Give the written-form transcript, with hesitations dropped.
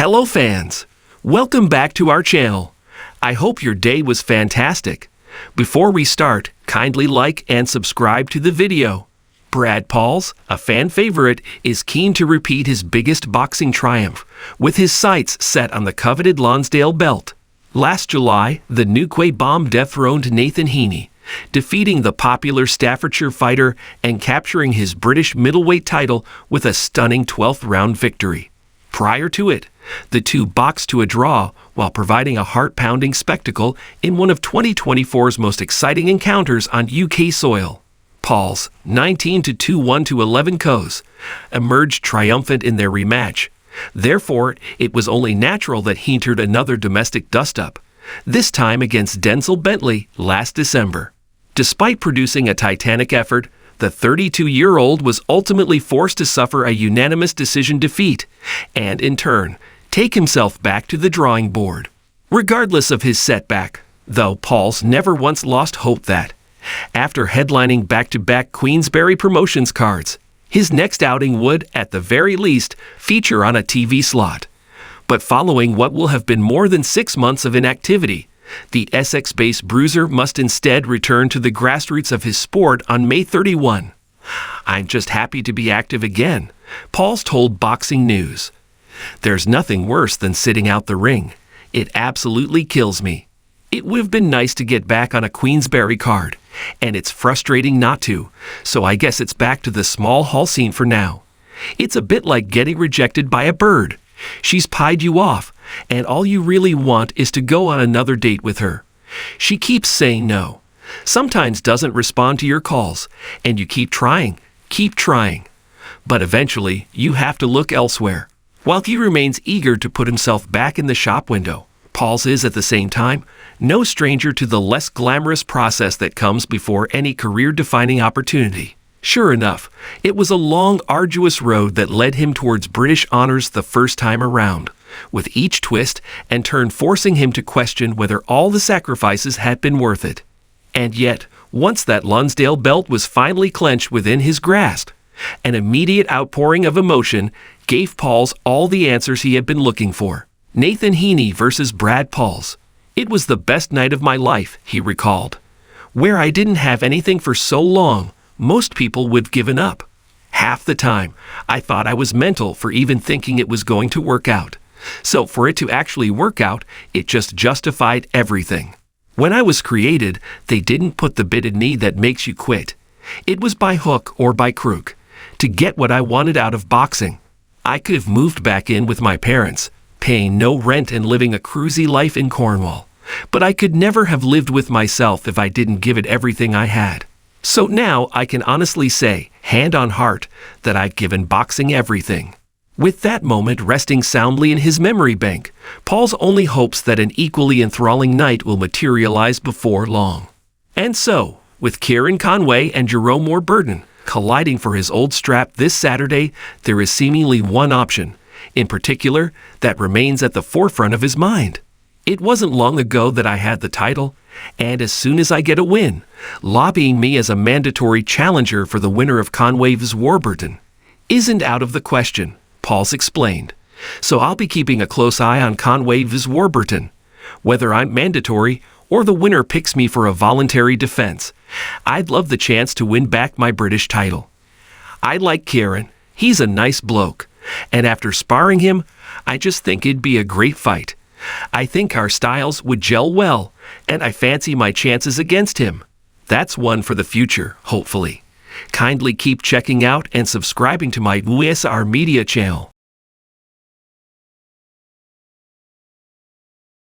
Hello fans! Welcome back to our channel. I hope your day was fantastic. Before we start, kindly like and subscribe to the video. Brad Pauls, a fan favorite, is keen to repeat his biggest boxing triumph, with his sights set on the coveted Lonsdale belt. Last July, the Newquay Bomb dethroned Nathan Heaney, defeating the popular Staffordshire fighter and capturing his British middleweight title with a stunning 12th round victory. Prior to it, the two boxed to a draw while providing a heart-pounding spectacle in one of 2024's most exciting encounters on UK soil. Pauls, 19-2-1-11 KOs, emerged triumphant in their rematch. Therefore, it was only natural that he entered another domestic dust-up, this time against Denzel Bentley last December. Despite producing a titanic effort, the 32-year-old was ultimately forced to suffer a unanimous decision defeat and, in turn, take himself back to the drawing board. Regardless of his setback, though, Pauls never once lost hope that, after headlining back-to-back Queensberry Promotions cards, his next outing would, at the very least, feature on a TV slot. But following what will have been more than 6 months of inactivity, the Essex-based bruiser must instead return to the grassroots of his sport on May 31. "I'm just happy to be active again," Pauls told Boxing News. "There's nothing worse than sitting out the ring. It absolutely kills me. It would have been nice to get back on a Queensberry card, and it's frustrating not to, so I guess it's back to the small hall scene for now. It's a bit like getting rejected by a bird. She's pied you off, and all you really want is to go on another date with her. She keeps saying no, sometimes doesn't respond to your calls, and you keep trying. But eventually, you have to look elsewhere." While he remains eager to put himself back in the shop window, Pauls is, at the same time, no stranger to the less glamorous process that comes before any career-defining opportunity. Sure enough, it was a long, arduous road that led him towards British honours the first time around, with each twist and turn forcing him to question whether all the sacrifices had been worth it. And yet, once that Lonsdale belt was finally clenched within his grasp, an immediate outpouring of emotion gave Pauls all the answers he had been looking for. Nathan Heaney versus Brad Pauls. "It was the best night of my life," he recalled. "Where I didn't have anything for so long, most people would have given up. Half the time, I thought I was mental for even thinking it was going to work out. So for it to actually work out, it just justified everything. When I was created, they didn't put the bit in me that makes you quit. It was by hook or by crook, to get what I wanted out of boxing. I could have moved back in with my parents, paying no rent and living a cruisy life in Cornwall. But I could never have lived with myself if I didn't give it everything I had. So now I can honestly say, hand on heart, that I've given boxing everything." With that moment resting soundly in his memory bank, Pauls only hopes that an equally enthralling night will materialize before long. And so, with Kieran Conway and Jerome Warburton colliding for his old strap this Saturday, there is seemingly one option, in particular, that remains at the forefront of his mind. "It wasn't long ago that I had the title, and as soon as I get a win, lobbying me as a mandatory challenger for the winner of Conway vs. Warburton isn't out of the question," Pauls explained. "So I'll be keeping a close eye on Conway vs. Warburton. Whether I'm mandatory or the winner picks me for a voluntary defense, I'd love the chance to win back my British title. I like Kieran. He's a nice bloke. And after sparring him, I just think it'd be a great fight. I think our styles would gel well, and I fancy my chances against him. That's one for the future, hopefully. Kindly keep checking out and subscribing to my USR Media channel.